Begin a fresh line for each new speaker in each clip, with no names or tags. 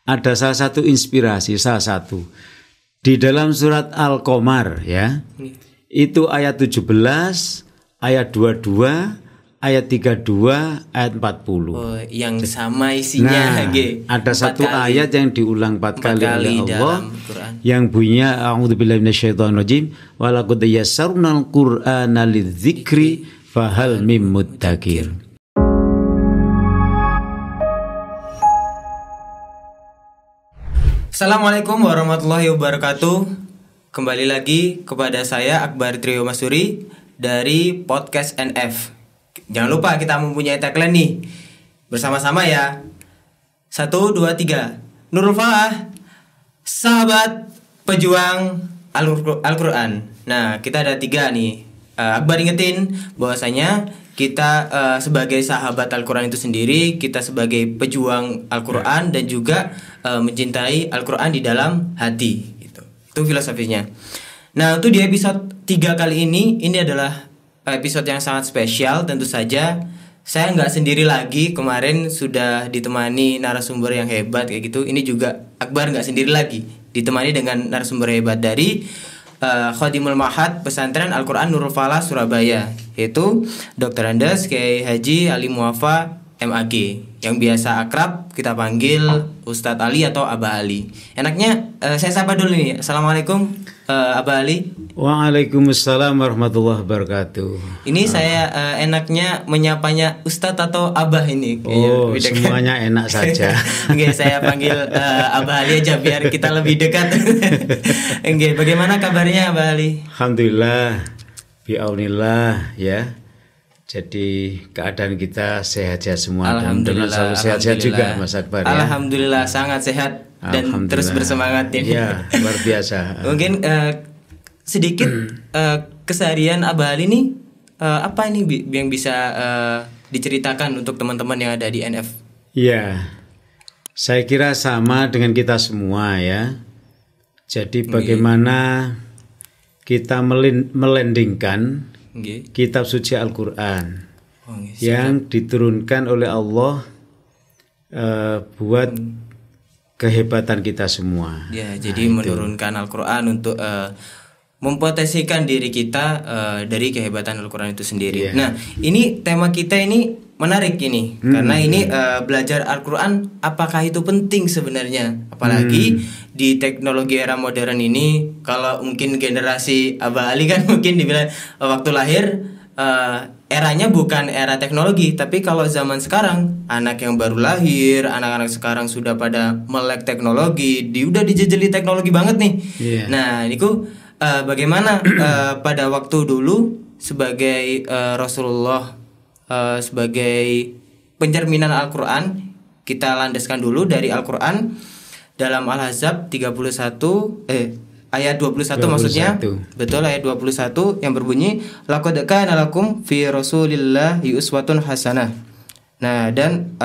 ada salah satu inspirasi, di dalam surat Al-Qamar ya. Itu ayat 17, ayat 22, ayat 32, ayat 40.
Oh, yang sama isinya.
Ada satu ayat yang diulang 4 kali oleh Allah yang bunyinya a'udzubillahi minasyaitonirrajim wa laqad yassarnal qur'ana lidzikri fahal mim muddakir.
Assalamualaikum warahmatullahi wabarakatuh. Kembali lagi kepada saya Akbar Trio Masuri dari Podcast NF. Jangan lupa kita mempunyai tagline nih. Bersama-sama ya. 1, 2, 3. Nurul Falah, sahabat pejuang Al-Quran. Nah, kita ada 3 nih. Akbar ingetin bahwasanya kita sebagai sahabat Al-Quran itu sendiri, kita sebagai pejuang Al-Quran dan juga mencintai Al-Quran di dalam hati. Itu filosofinya. Nah, untuk di episode 3 kali ini adalah episode yang sangat spesial. Tentu saja saya nggak sendiri lagi. Kemarin sudah ditemani narasumber yang hebat kayak gitu. Ini juga Akbar nggak sendiri lagi, ditemani dengan narasumber hebat dari Khadimul Ma'had Pesantren Al-Quran Nurul Falah Surabaya, yaitu Dr. Andes Kiai Haji Ali Muwafa MAG, yang biasa akrab kita panggil Ustadz Ali atau Abah Ali. Enaknya saya sapa dulu nih. Assalamualaikum Abah Ali.
Waalaikumsalam warahmatullahi wabarakatuh.
Ini saya enaknya menyapanya Ustadz atau Abah ini.
Semuanya enak saja.
Oke, saya panggil Abah Ali aja biar kita lebih dekat. Oke, bagaimana kabarnya Abah Ali?
Alhamdulillah, biaunillah ya. Jadi keadaan kita sehat ya semua.
Alhamdulillah,
selalu sehat-sehat juga Mas Akbar ya.
Alhamdulillah sangat sehat dan terus bersemangat ini.
Ya, luar biasa.
Mungkin sedikit keseharian Abah Ali ini apa ini yang bisa diceritakan untuk teman-teman yang ada di NF?
Ya, saya kira sama dengan kita semua ya. Jadi bagaimana kita melandingkan kitab suci Al-Quran yang diturunkan oleh Allah buat kehebatan kita semua.
Ya, jadi menurunkan Al-Quran untuk mempotensikan diri kita dari kehebatan Al-Quran itu sendiri. Nah, ini tema kita ini menarik ini karena ini belajar Al-Quran apakah itu penting sebenarnya, apalagi di teknologi era modern ini. Kalau mungkin generasi Abah Ali kan mungkin dibilang waktu lahir eranya bukan era teknologi, tapi kalau zaman sekarang anak yang baru lahir, anak-anak sekarang sudah pada melek teknologi, udah dijejeli teknologi banget nih. Nah, niku bagaimana pada waktu dulu sebagai Rasulullah, sebagai pencerminan Al-Quran, kita landaskan dulu dari Al-Quran dalam Al-Ahzab 31 ayat 21 maksudnya. Betul, ayat 21 yang berbunyi laqad kana lakum fi rasulillahi uswatun hasanah. Nah, dan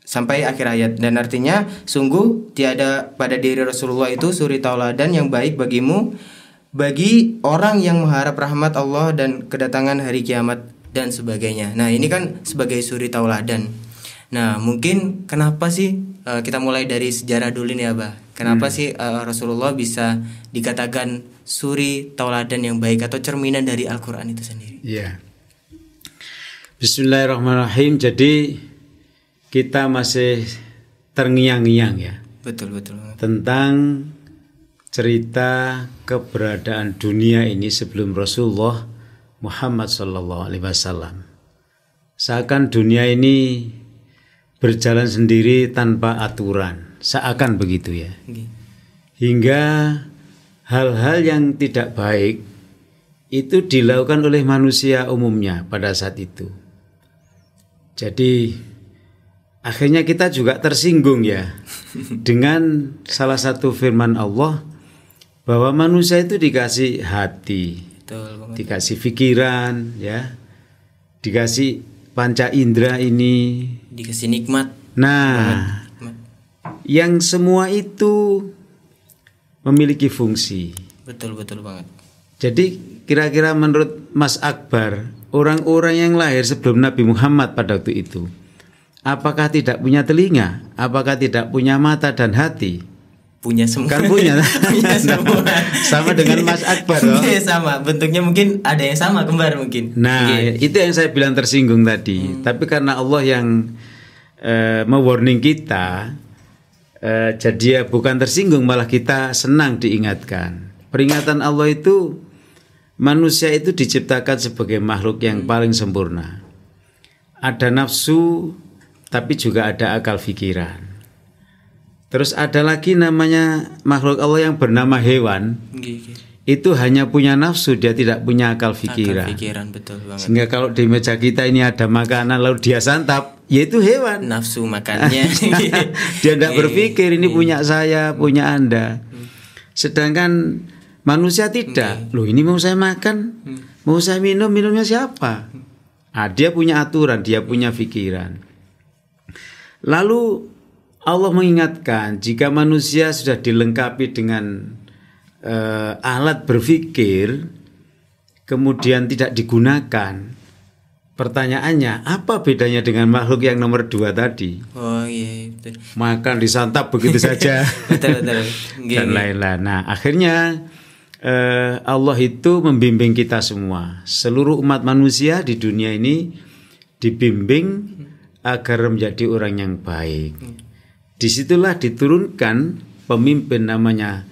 sampai akhir ayat, dan artinya sungguh tiada pada diri Rasulullah itu suri tauladan yang baik bagimu, bagi orang yang mengharap rahmat Allah dan kedatangan hari kiamat dan sebagainya. Nah, ini kan sebagai suri tauladan. Nah, mungkin kenapa sih kita mulai dari sejarah dulu nih Abah. Kenapa sih Rasulullah bisa dikatakan suri tauladan yang baik atau cerminan dari Al-Quran itu sendiri?
Iya. Bismillahirrahmanirrahim. Jadi kita masih terngiang-ngiang ya.
Betul.
Tentang cerita keberadaan dunia ini sebelum Rasulullah Muhammad SAW. Seakan dunia ini berjalan sendiri tanpa aturan, seakan begitu ya. Hingga hal-hal yang tidak baik itu dilakukan oleh manusia umumnya pada saat itu. Jadi akhirnya kita juga tersinggung ya dengan salah satu firman Allah bahwa manusia itu dikasih hati, dikasih pikiran ya, dikasih panca indera ini,
dikasih nikmat.
Nah, yang semua itu memiliki fungsi.
Betul banget.
Jadi kira-kira menurut Mas Akbar, orang-orang yang lahir sebelum Nabi Muhammad pada waktu itu, apakah tidak punya telinga? Apakah tidak punya mata dan hati?
Punya semua.
Kan punya.
Punya semua.
Sama dengan Mas Akbar loh.
Iya, sama. Bentuknya mungkin ada yang sama, kembar mungkin.
Nah, itu yang saya bilang tersinggung tadi. Tapi karena Allah yang mewarning kita, jadi ya bukan tersinggung, malah kita senang diingatkan. Peringatan Allah itu, manusia itu diciptakan sebagai makhluk yang paling sempurna. Ada nafsu, tapi juga ada akal pikiran. Terus ada lagi namanya makhluk Allah yang bernama hewan. Itu hanya punya nafsu, dia tidak punya akal pikiran.
Akal pikiran, betul banget.
Sehingga kalau di meja kita ini ada makanan lalu dia santap, yaitu hewan.
Nafsu makannya.
Dia tidak berpikir ini punya saya, punya Anda. Sedangkan manusia tidak. Loh, ini mau saya makan, mau saya minum, minumnya siapa? Dia punya aturan, dia punya pikiran. Lalu Allah mengingatkan, jika manusia sudah dilengkapi dengan alat berpikir, kemudian tidak digunakan, pertanyaannya, apa bedanya dengan makhluk yang nomor 2 tadi?
Oh iya, betul.
Makan disantap begitu saja.
Betul.
Dan lain-lain. Nah, akhirnya Allah itu membimbing kita semua. Seluruh umat manusia di dunia ini dibimbing agar menjadi orang yang baik. Disitulah diturunkan pemimpin namanya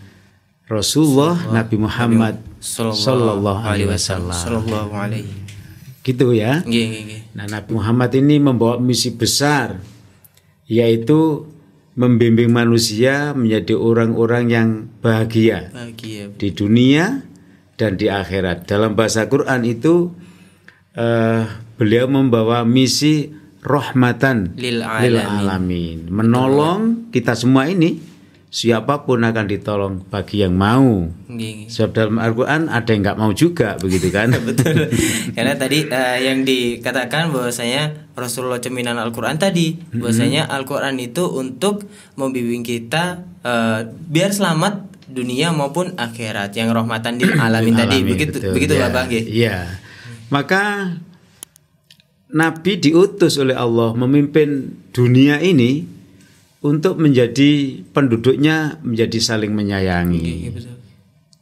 Rasulullah Nabi Muhammad Sallallahu Alaihi Wasallam.
Sallallahu Alaihi.
Gitu ya. Nah, Nabi Muhammad ini membawa misi besar, yaitu membimbing manusia menjadi orang-orang yang bahagia di dunia dan di akhirat. Dalam bahasa Quran itu beliau membawa misi rahmatan lil alamin, menolong kita semua ini, siapapun akan ditolong bagi yang mau. Sebab dalam Al-Quran ada yang nggak mau juga, begitu kan?
Betul. Karena tadi yang dikatakan bahwasanya Rasulullah cerminan Al-Quran tadi, bahwasanya Al-Quran itu untuk membimbing kita biar selamat dunia maupun akhirat, yang rahmatan lil alamin tadi. Begitu
ya,
Bapak.
Iya. Maka Nabi diutus oleh Allah memimpin dunia ini untuk menjadi penduduknya menjadi saling menyayangi,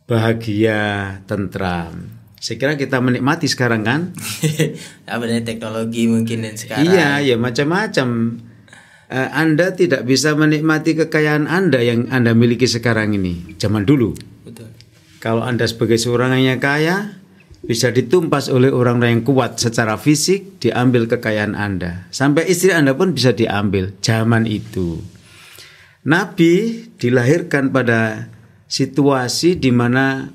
bahagia, tentram. Saya kira kita menikmati sekarang kan?
Adanya teknologi mungkin dan sekarang.
Iya, ya macam-macam. Anda tidak bisa menikmati kekayaan Anda yang Anda miliki sekarang ini. Zaman dulu.
Betul.
Kalau Anda sebagai seorang yang kaya, bisa ditumpas oleh orang yang kuat secara fisik, diambil kekayaan Anda. Sampai istri Anda pun bisa diambil zaman itu. Nabi dilahirkan pada situasi di mana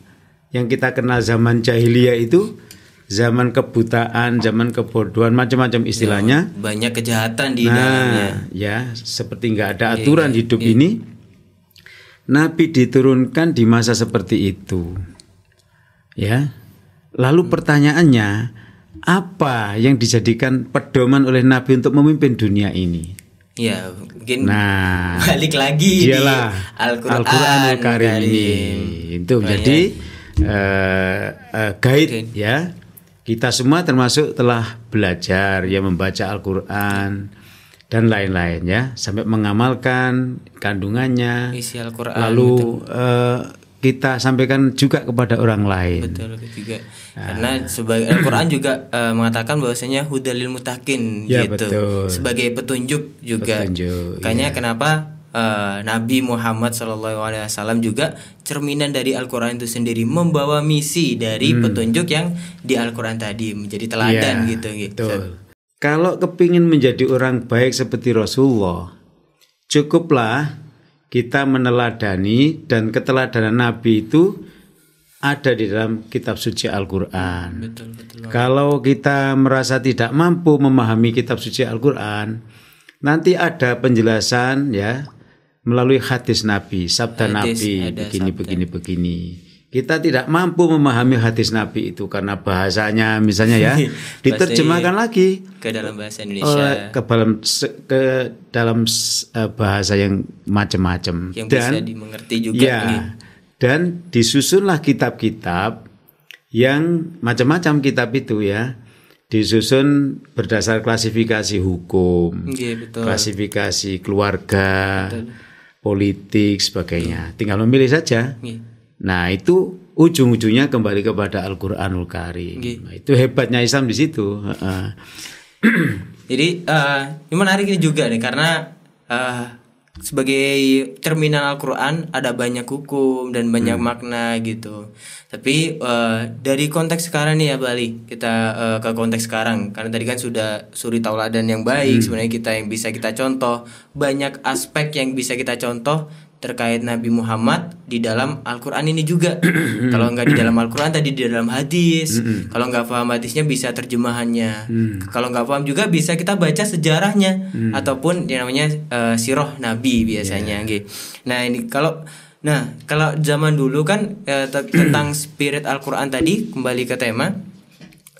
yang kita kenal zaman jahiliyah itu, zaman kebutaan, zaman kebodohan, macam-macam istilahnya.
Banyak kejahatan di dalamnya.
Ya, seperti nggak ada aturan hidup ini. Nabi diturunkan di masa seperti itu. Ya. Lalu pertanyaannya, apa yang dijadikan pedoman oleh Nabi untuk memimpin dunia ini?
Ya, mungkin balik
di
lagi Al-Quranul
Karim ini. Itu jadi guide ya. Kita semua termasuk telah belajar ya, membaca Al-Quran dan lain-lain ya, sampai mengamalkan kandungannya.
Isi Al-Quran.
Lalu kita sampaikan juga kepada orang lain.
Betul juga. Karena sebagai Al-Quran juga mengatakan bahwasanya hudalil mutakin
ya,
gitu.
Betul.
Sebagai petunjuk juga. Makanya kenapa Nabi Muhammad SAW juga cerminan dari Al-Quran itu sendiri, membawa misi dari petunjuk yang di Al-Quran tadi, menjadi teladan gitu.
Betul. Kalau kepingin menjadi orang baik seperti Rasulullah, cukuplah kita meneladani, dan keteladanan Nabi itu ada di dalam kitab suci Al-Quran.
Betul.
Kalau kita merasa tidak mampu memahami kitab suci Al-Quran, nanti ada penjelasan ya melalui hadis Nabi, sabda Nabi, begini. Kita tidak mampu memahami hadis Nabi itu karena bahasanya misalnya ya diterjemahkan lagi
ke dalam bahasa Indonesia,
ke dalam bahasa yang macam-macam
yang bisa dimengerti juga
ya, dan disusunlah kitab-kitab yang macam-macam kitab itu ya, disusun berdasar klasifikasi hukum,
betul.
klasifikasi keluarga, betul. Politik, sebagainya. Tinggal memilih saja. Nah, itu ujung-ujungnya kembali kepada Al-Qur'anul Karim. Nah, itu hebatnya Islam di situ.
Jadi ini menarik ini juga nih, karena sebagai cerminan Al-Qur'an ada banyak hukum dan banyak makna gitu. Tapi dari konteks sekarang nih ya Bali, kita ke konteks sekarang, karena tadi kan sudah suri tauladan yang baik, sebenarnya kita yang bisa kita contoh, banyak aspek yang bisa kita contoh terkait Nabi Muhammad di dalam Al-Qur'an ini juga. Kalau nggak di dalam Al-Qur'an, tadi di dalam hadis. Kalau nggak paham hadisnya bisa terjemahannya. Kalau nggak paham juga bisa kita baca sejarahnya ataupun yang namanya sirah Nabi biasanya. Nah ini kalau zaman dulu kan tentang spirit Al-Qur'an tadi, kembali ke tema.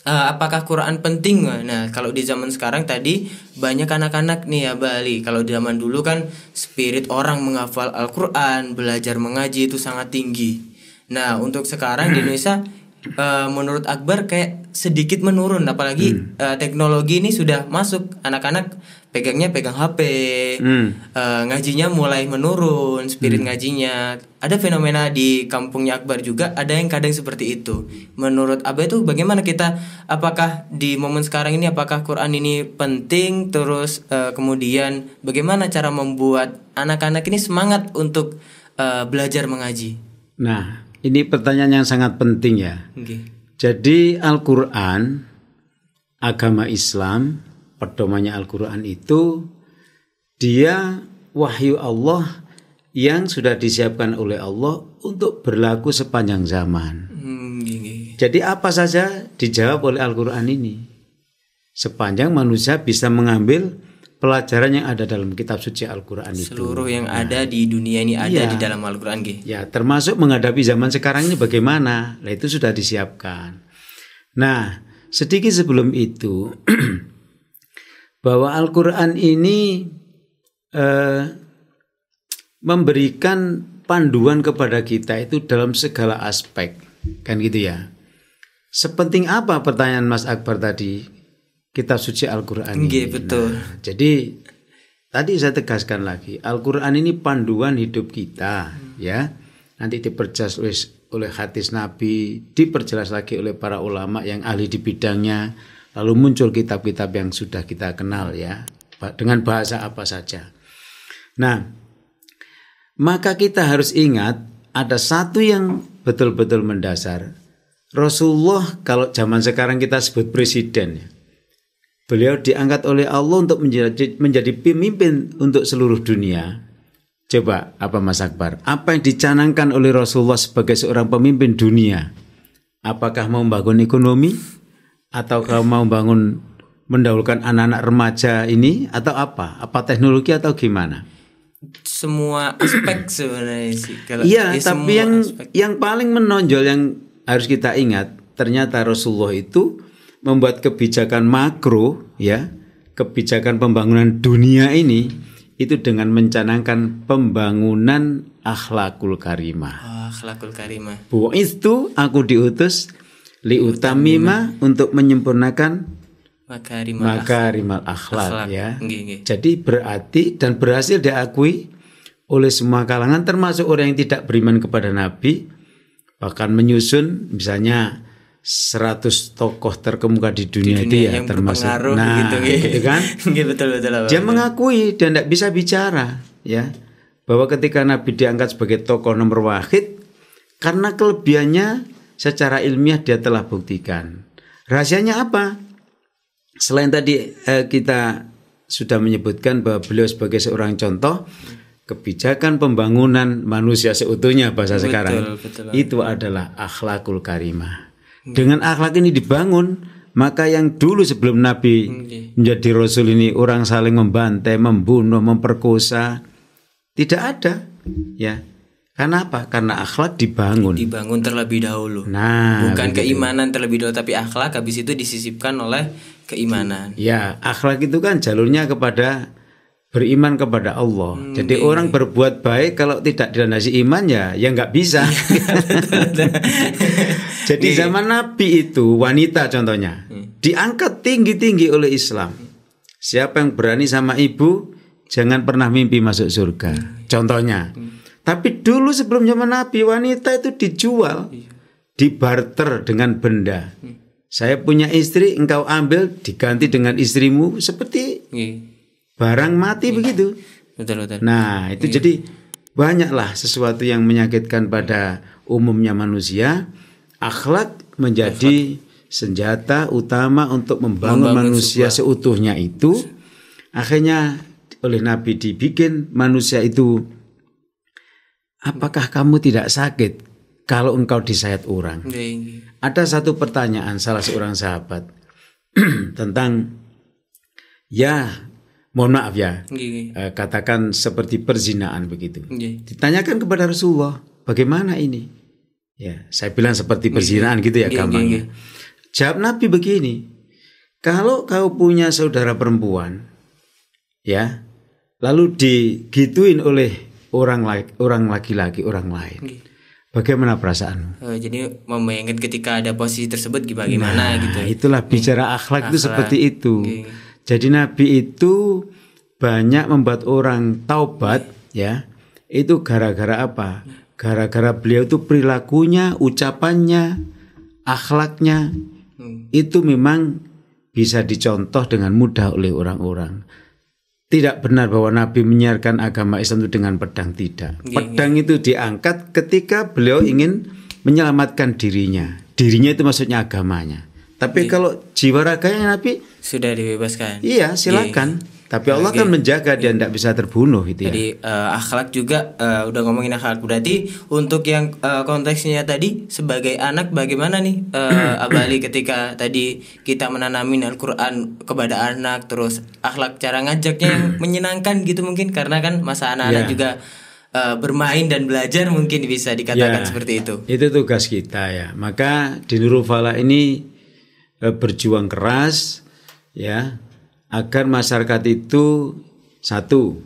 Apakah Quran penting? Nah, kalau di zaman sekarang tadi banyak anak-anak nih ya Bali. Kalau di zaman dulu kan spirit orang menghafal Al-Quran, belajar mengaji itu sangat tinggi. Nah, untuk sekarang di Indonesia menurut Akbar kayak sedikit menurun, apalagi teknologi ini sudah masuk, anak-anak pegang HP, ngajinya mulai menurun, spirit ngajinya. Ada fenomena di kampungnya Akbar juga, ada yang kadang seperti itu. Menurut Abah itu bagaimana kita, apakah di momen sekarang ini apakah Quran ini penting, terus kemudian bagaimana cara membuat anak-anak ini semangat untuk belajar mengaji?
Nah, ini pertanyaan yang sangat penting ya. Jadi Al-Quran, agama Islam, pedomannya Al-Quran itu dia wahyu Allah yang sudah disiapkan oleh Allah untuk berlaku sepanjang zaman. Jadi apa saja dijawab oleh Al-Quran ini, sepanjang manusia bisa mengambil pelajaran yang ada dalam kitab suci Al-Quran itu.
Seluruh yang ada di dunia ini ada di dalam Al-Quran.
Ya, termasuk menghadapi zaman sekarang ini bagaimana. Nah, itu sudah disiapkan. Nah, sedikit sebelum itu bahwa Al-Quran ini memberikan panduan kepada kita itu dalam segala aspek, kan gitu ya. Sepenting apa, pertanyaan Mas Akbar tadi, kitab suci Al-Quran ini?
Betul.
Nah, jadi tadi saya tegaskan lagi, Al-Quran ini panduan hidup kita, ya. Nanti diperjelas oleh hadis Nabi, diperjelas lagi oleh para ulama yang ahli di bidangnya. Lalu muncul kitab-kitab yang sudah kita kenal ya, dengan bahasa apa saja. Nah, maka kita harus ingat ada satu yang betul-betul mendasar. Rasulullah, kalau zaman sekarang kita sebut presiden ya, beliau diangkat oleh Allah untuk menjadi pemimpin untuk seluruh dunia. Coba apa Mas Akbar? Apa yang dicanangkan oleh Rasulullah sebagai seorang pemimpin dunia? Apakah mau membangun ekonomi? Atau kalau mau bangun, mendahulukan anak-anak remaja ini, atau apa? Apa teknologi atau gimana?
Semua aspek sebenarnya sih.
Iya, tapi yang paling menonjol yang harus kita ingat, ternyata Rasulullah itu membuat kebijakan makro, ya, kebijakan pembangunan dunia ini itu dengan mencanangkan pembangunan akhlakul karimah.
Akhlakul karimah.
Bu'istu, aku diutus liutamima, untuk menyempurnakan makarimal akhlak ya. Jadi berarti dan berhasil diakui oleh semua kalangan, termasuk orang yang tidak beriman kepada Nabi, bahkan menyusun misalnya 100 tokoh terkemuka di dunia itu ya, termasuk gitu kan.
Betul.
Dia mengakui dan tidak bisa bicara ya, bahwa ketika Nabi diangkat sebagai tokoh nomor wahid, karena kelebihannya secara ilmiah dia telah buktikan. Rahasianya apa? Selain tadi kita sudah menyebutkan bahwa beliau sebagai seorang contoh kebijakan pembangunan manusia seutuhnya, bahasa sekarang itu adalah akhlakul karimah. Dengan akhlak ini dibangun, maka yang dulu sebelum Nabi menjadi Rasul ini orang saling membantai, membunuh, memperkosa, tidak ada ya. Karena apa? Karena akhlak dibangun
terlebih dahulu.
Nah,
bukan keimanan terlebih dahulu, tapi akhlak habis itu disisipkan oleh keimanan.
Ya, akhlak itu kan jalurnya kepada beriman kepada Allah. Jadi orang berbuat baik kalau tidak dilandasi iman ya nggak bisa. Jadi zaman Nabi itu wanita contohnya diangkat tinggi-tinggi oleh Islam. Siapa yang berani sama ibu jangan pernah mimpi masuk surga. Contohnya. Tapi dulu sebelum zaman Nabi wanita itu dijual, dibarter dengan benda. Saya punya istri, engkau ambil diganti dengan istrimu seperti barang mati begitu.
Betul.
Nah itu jadi banyaklah sesuatu yang menyakitkan pada umumnya manusia. Akhlak menjadi senjata utama untuk membangun manusia seutuhnya itu. Akhirnya oleh Nabi dibikin manusia itu. Apakah kamu tidak sakit kalau engkau disayat orang? Ada satu pertanyaan salah seorang sahabat tentang mohon maaf katakan seperti perzinaan begitu. Ditanyakan kepada Rasulullah, bagaimana ini? Ya, saya bilang seperti perzinaan gitu ya gampangnya. Jawab Nabi begini, kalau kau punya saudara perempuan, ya, lalu digituin oleh orang laki-laki orang lain, bagaimana perasaanmu?
Jadi membayangkan ketika ada posisi tersebut bagaimana gitu.
Itulah bicara akhlak itu seperti itu. Jadi Nabi itu banyak membuat orang taubat ya. Itu gara-gara apa? Gara-gara beliau itu perilakunya, ucapannya, akhlaknya itu memang bisa dicontoh dengan mudah oleh orang-orang. Tidak benar bahwa Nabi menyiarkan agama Islam itu dengan pedang, tidak. Pedang itu diangkat ketika beliau ingin menyelamatkan dirinya. Dirinya itu maksudnya agamanya. Tapi kalau jiwa raganya Nabi
sudah dibebaskan.
Iya, silakan. Tapi Allah kan menjaga dia tidak bisa terbunuh gitu ya.
Jadi akhlak juga udah ngomongin akhlak. Berarti untuk yang konteksnya tadi sebagai anak bagaimana nih Abali ketika tadi kita menanamin Al-Qur'an kepada anak, terus akhlak cara ngajaknya yang menyenangkan gitu mungkin karena kan masa anak-anak juga bermain dan belajar mungkin bisa dikatakan seperti itu.
Itu tugas kita ya. Maka di Nurul Falah ini berjuang keras ya agar masyarakat itu satu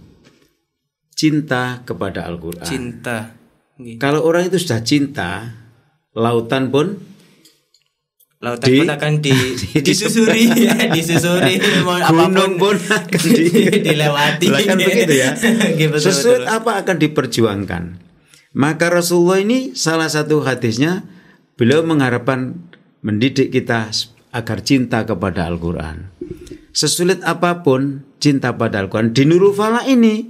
cinta kepada Al-Qur'an.
Cinta.
Kalau orang itu sudah cinta, lautan pun
akan disusuri ya, disusuri
gunung pun akan
dilewati.
Kan begitu ya. Sesuatu apa akan diperjuangkan. Maka Rasulullah ini salah satu hadisnya beliau mengharapkan mendidik kita agar cinta kepada Al-Qur'an. Sesulit apapun cinta pada Al-Quran. Di Nurul Falah ini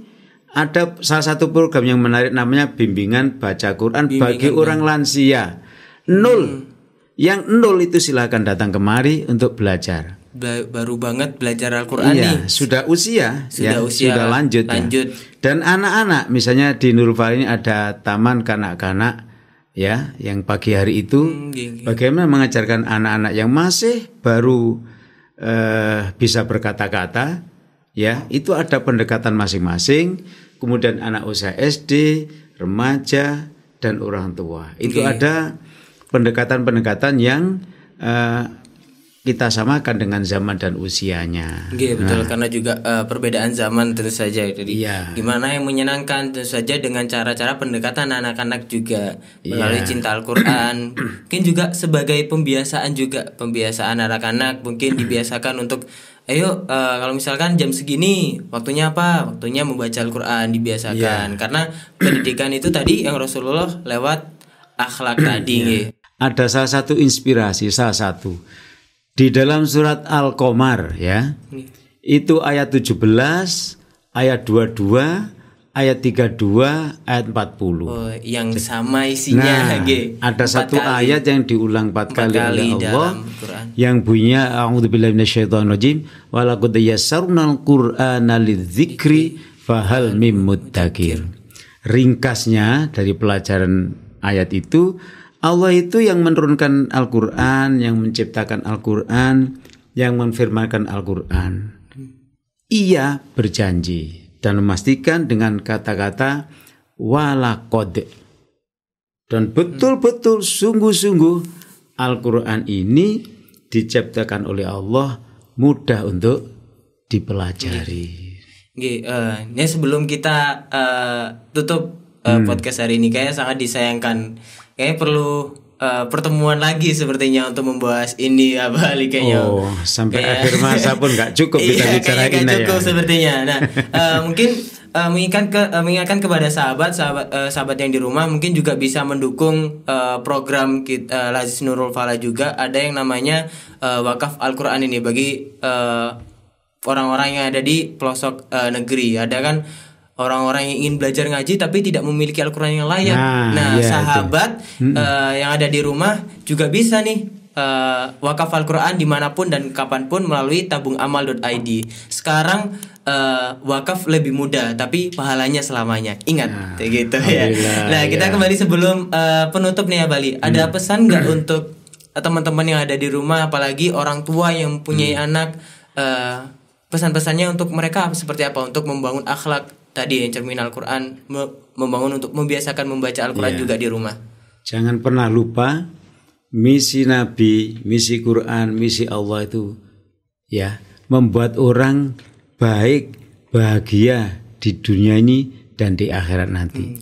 ada salah satu program yang menarik namanya bimbingan baca Quran bagi orang lansia. 0. Yang 0 itu silakan datang kemari untuk belajar.
Baru banget belajar Al-Quran nih.
Sudah usia, sudah lanjut. Ya. Dan anak-anak misalnya di Nurul Falah ini ada taman kanak-kanak ya yang pagi hari itu bagaimana mengajarkan anak-anak yang masih baru bisa berkata-kata ya, itu ada pendekatan masing-masing. Kemudian anak usia SD, remaja dan orang tua. Itu ada pendekatan-pendekatan yang kita samakan dengan zaman dan usianya.
Betul, karena juga perbedaan zaman tentu saja. Jadi gimana yang menyenangkan tentu saja dengan cara-cara pendekatan anak-anak juga melalui cinta Al-Qur'an. Mungkin juga sebagai pembiasaan anak-anak mungkin dibiasakan untuk kalau misalkan jam segini waktunya apa? Waktunya membaca Al-Qur'an dibiasakan. Karena pendidikan itu tadi yang Rasulullah lewat akhlak tadi.
Ada salah satu inspirasi di dalam surat Al-Qamar ya. Itu ayat 17, ayat 22, ayat 32, ayat 40.
Yang sama isinya
ada satu ayat yang diulang 4 kali oleh Allah yang bunyinya a'udzubillahi minasyaitonirrajim wa laqad yassarnal qur'ana lidzikri fahal mim muddakir. Ringkasnya dari pelajaran ayat itu, Allah itu yang menurunkan Al-Quran, yang menciptakan Al-Quran, yang menfirmankan Al-Quran. Ia berjanji dan memastikan dengan kata-kata walaqad. Dan betul-betul sungguh-sungguh Al-Quran ini diciptakan oleh Allah mudah untuk dipelajari.
Ini sebelum kita tutup podcast hari ini, kayaknya sangat disayangkan. Kayaknya perlu pertemuan lagi sepertinya untuk membahas ini Ali kayaknya.
Sampai akhir masa pun nggak cukup kita bicara ini ya.
Cukup sepertinya. Nah, mungkin mengingatkan kepada sahabat yang di rumah mungkin juga bisa mendukung program kita Lazis Nurul Falah juga. Ada yang namanya wakaf Al-Qur'an ini bagi orang-orang yang ada di pelosok negeri. Ada kan orang-orang yang ingin belajar ngaji tapi tidak memiliki Al-Qur'an yang layak. Sahabat yang ada di rumah juga bisa nih wakaf Al-Qur'an dimanapun dan kapanpun melalui tabungamal.id. Sekarang wakaf lebih mudah tapi pahalanya selamanya. Ingat gitu ya. Nah, kita kembali sebelum penutup nih ya Bali. Ada pesan nggak untuk teman-teman yang ada di rumah, apalagi orang tua yang mempunyai anak, pesan-pesannya untuk mereka seperti apa untuk membangun akhlak tadi yang cermin Al-Qur'an, membangun untuk membiasakan membaca Al-Qur'an juga di rumah.
Jangan pernah lupa misi Nabi, misi Quran, misi Allah itu ya membuat orang baik, bahagia di dunia ini dan di akhirat nanti.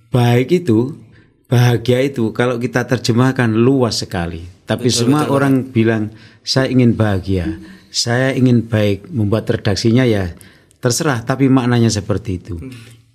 Baik itu, bahagia itu kalau kita terjemahkan luas sekali. Tapi semua orang bilang saya ingin bahagia, saya ingin baik, membuat redaksinya ya terserah, tapi maknanya seperti itu.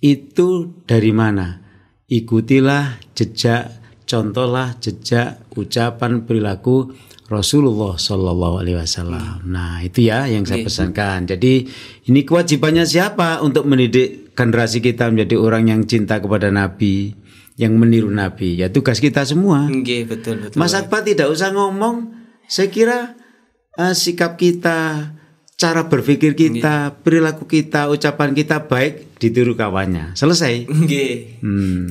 Itu dari mana? Ikutilah jejak, contohlah jejak ucapan perilaku Rasulullah Shallallahu Alaihi Wasallam. Nah itu ya yang saya pesankan. Jadi ini kewajibannya siapa untuk mendidik generasi kita menjadi orang yang cinta kepada Nabi, yang meniru Nabi. Ya tugas kita semua.
Betul.
Mas Akbar tidak usah ngomong. Saya kira sikap kita, cara berpikir kita, perilaku kita, ucapan kita baik ditiru kawannya. Selesai.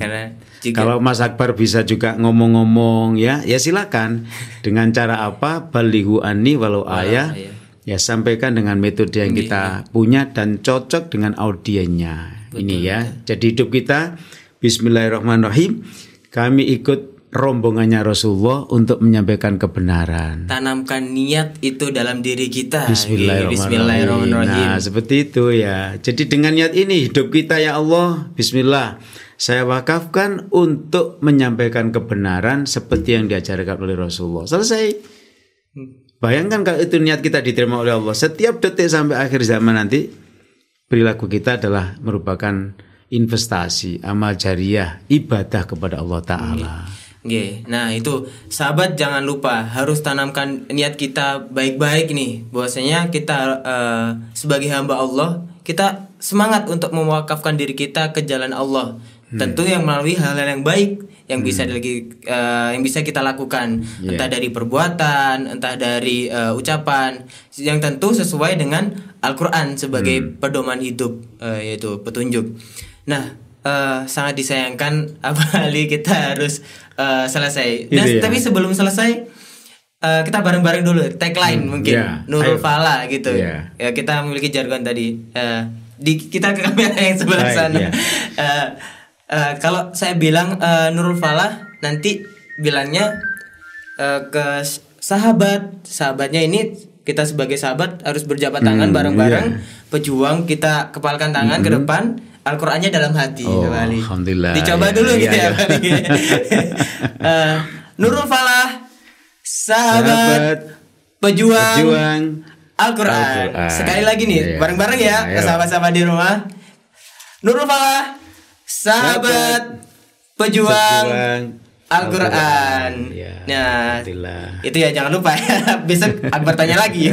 Karena
kalau Mas Akbar bisa juga ngomong-ngomong ya silakan. Dengan cara apa? Balighu anni walau ayah. Ya sampaikan dengan metode yang kita punya dan cocok dengan audiennya. Ini ya. Jadi hidup kita bismillahirrahmanirrahim. Kami ikut rombongannya Rasulullah untuk menyampaikan kebenaran.
Tanamkan niat itu dalam diri kita.
Bismillahirrahmanirrahim. Nah, seperti itu ya. Jadi dengan niat ini hidup kita ya Allah, bismillah. Saya wakafkan untuk menyampaikan kebenaran seperti yang diajarkan oleh Rasulullah. Selesai. Bayangkan kalau itu niat kita diterima oleh Allah. Setiap detik sampai akhir zaman nanti perilaku kita adalah merupakan investasi, amal jariah, ibadah kepada Allah Ta'ala.
Nah itu sahabat jangan lupa harus tanamkan niat kita baik-baik nih. Bahwasanya kita sebagai hamba Allah, kita semangat untuk mewakafkan diri kita ke jalan Allah. Tentu yang melalui hal-hal yang baik yang bisa yang bisa kita lakukan, entah dari perbuatan, entah dari ucapan, yang tentu sesuai dengan Al-Qur'an sebagai pedoman hidup, yaitu petunjuk. Nah, sangat disayangkan Ali kita harus selesai. Nah, tapi sebelum selesai kita bareng-bareng dulu tagline mungkin Nurul Falah gitu. Ya, kita memiliki jargon tadi. Kita ke kamera yang sebelah sana. Kalau saya bilang Nurul Falah, nanti bilangnya ke sahabatnya ini, kita sebagai sahabat harus berjabat tangan bareng-bareng, pejuang kita kepalkan tangan ke depan, Al-Qur'annya dalam hati.
Alhamdulillah.
Dicoba dulu gitu ya. Nurul Falah, sahabat pejuang Al-Qur'an. Sekali lagi nih, bareng-bareng ya, ke sahabat-sahabat di rumah. Nurul Falah, sahabat pejuang Al-Qur'an. Nah, itu ya jangan lupa ya. Besok Akbar tanya lagi.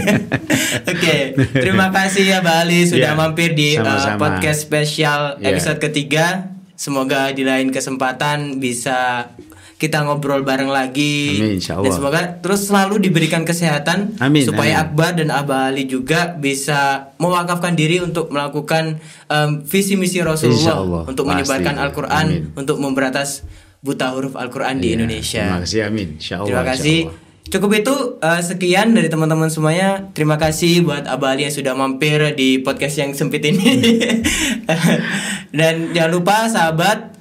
Oke. Terima kasih ya Mbak Ali sudah mampir di podcast spesial episode ketiga. Semoga di lain kesempatan bisa kita ngobrol bareng lagi.
Amin, insyaallah.
Dan semoga terus selalu diberikan kesehatan. Supaya Akbar dan Abah Ali juga bisa mewakafkan diri untuk melakukan visi misi Rasulullah, untuk menyebarkan Al-Qur'an, untuk memberantas buta huruf Al-Qur'an di Indonesia.
Terima kasih, amin. Insyaallah.
Terima kasih. Cukup itu sekian dari teman-teman semuanya. Terima kasih buat Abah Ali yang sudah mampir di podcast yang sempit ini. Dan jangan lupa sahabat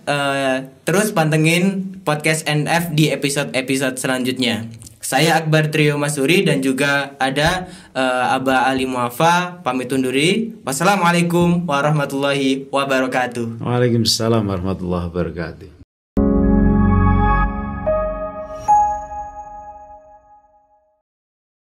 terus pantengin podcast NF di episode-episode selanjutnya. Saya Akbar Trio Masuri dan juga ada Aba Ali Muafa pamit undur diri. Wassalamualaikum warahmatullahi wabarakatuh.
Waalaikumsalam warahmatullahi wabarakatuh.